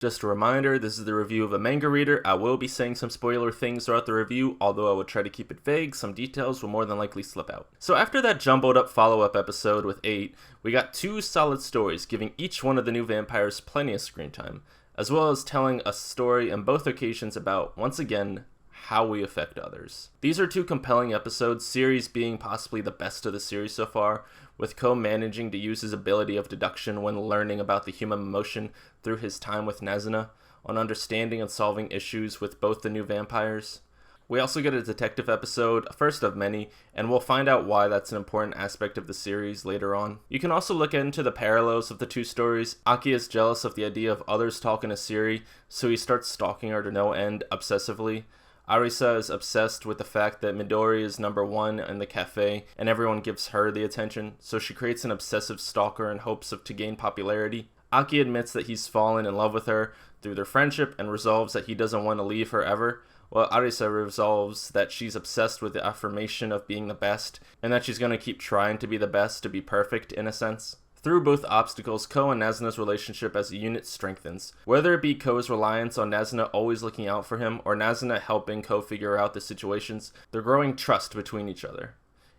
Just a reminder, this is the review of a manga reader. I will be saying some spoiler things throughout the review, although I would try to keep it vague. Some details will more than likely slip out. So after that jumbled up follow-up episode with 8, we got 2 solid stories, giving each one of the new vampires plenty of screen time, as well as telling a story on both occasions about, once again, how we affect others. These are 2 compelling episodes, series being possibly the best of the series so far, with Ko managing to use his ability of deduction when learning about the human emotion through his time with Nazuna, on understanding and solving issues with both the new vampires. We also get a detective episode, first of many, and we'll find out why that's an important aspect of the series later on. You can also look into the parallels of the 2 stories. Aki is jealous of the idea of others talking to Siri, so he starts stalking her to no end obsessively. Arisa is obsessed with the fact that Midori is number 1 in the cafe and everyone gives her the attention, so she creates an obsessive stalker in hopes to gain popularity. Aki admits that he's fallen in love with her through their friendship and resolves that he doesn't want to leave her ever, while Arisa resolves that she's obsessed with the affirmation of being the best and that she's going to keep trying to be the best, to be perfect in a sense. Through both obstacles, Ko and Nazuna's relationship as a unit strengthens. Whether it be Ko's reliance on Nazuna always looking out for him, or Nazuna helping Ko figure out the situations, they're growing trust between each other.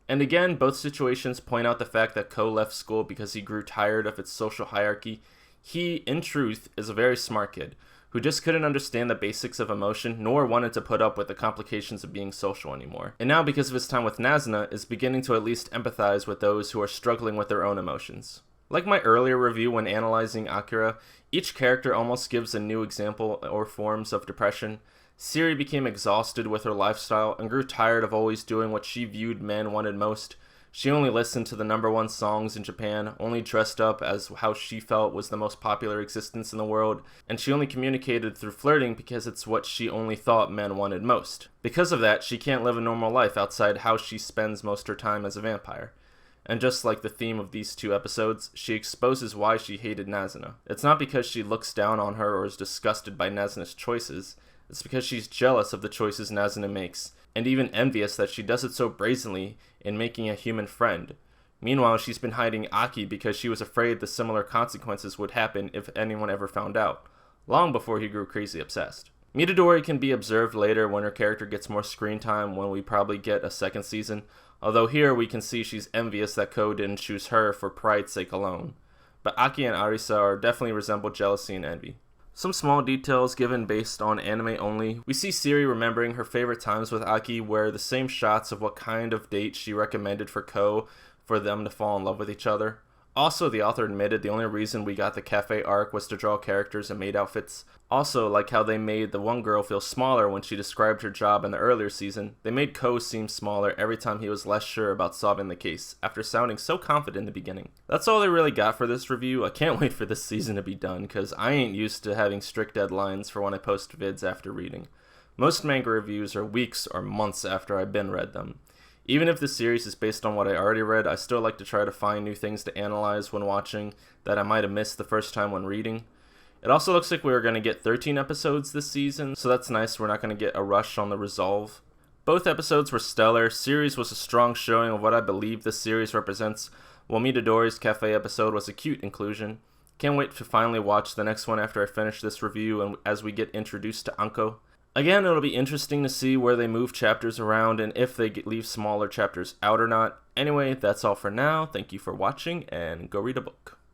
And again, both situations point out the fact that Ko left school because he grew tired of its social hierarchy. He, in truth, is a very smart kid, who just couldn't understand the basics of emotion, nor wanted to put up with the complications of being social anymore. And now, because of his time with Nazuna, is beginning to at least empathize with those who are struggling with their own emotions. Like my earlier review when analyzing Akira, each character almost gives a new example or forms of depression. Siri became exhausted with her lifestyle and grew tired of always doing what she viewed men wanted most. She only listened to the number 1 songs in Japan, only dressed up as how she felt was the most popular existence in the world, and she only communicated through flirting because it's what she only thought men wanted most. Because of that, she can't live a normal life outside how she spends most of her time as a vampire. And just like the theme of these 2 episodes, she exposes why she hated Nazuna. It's not because she looks down on her or is disgusted by Nazuna's choices, it's because she's jealous of the choices Nazuna makes, and even envious that she does it so brazenly in making a human friend. Meanwhile, she's been hiding Aki because she was afraid the similar consequences would happen if anyone ever found out, long before he grew crazy obsessed. Midori can be observed later when her character gets more screen time, when we probably get a 2nd season, although here we can see she's envious that Ko didn't choose her for pride's sake alone. But Aki and Arisa are definitely resemble jealousy and envy. Some small details given based on anime only. We see Siri remembering her favorite times with Aki, where the same shots of what kind of date she recommended for Ko for them to fall in love with each other. Also, the author admitted the only reason we got the cafe arc was to draw characters in maid outfits. Also, like how they made the one girl feel smaller when she described her job in the earlier season, they made Ko seem smaller every time he was less sure about solving the case, after sounding so confident in the beginning. That's all they really got for this review. I can't wait for this season to be done, cause I ain't used to having strict deadlines for when I post vids after reading. Most manga reviews are weeks or months after I've been read them. Even if the series is based on what I already read, I still like to try to find new things to analyze when watching that I might have missed the first time when reading. It also looks like we're going to get 13 episodes this season, so that's nice. We're not going to get a rush on the resolve. Both episodes were stellar. Series was a strong showing of what I believe this series represents, while Midori's cafe episode was a cute inclusion. Can't wait to finally watch the next one after I finish this review and as we get introduced to Anko. Again, it'll be interesting to see where they move chapters around and if they leave smaller chapters out or not. Anyway, that's all for now. Thank you for watching, and go read a book.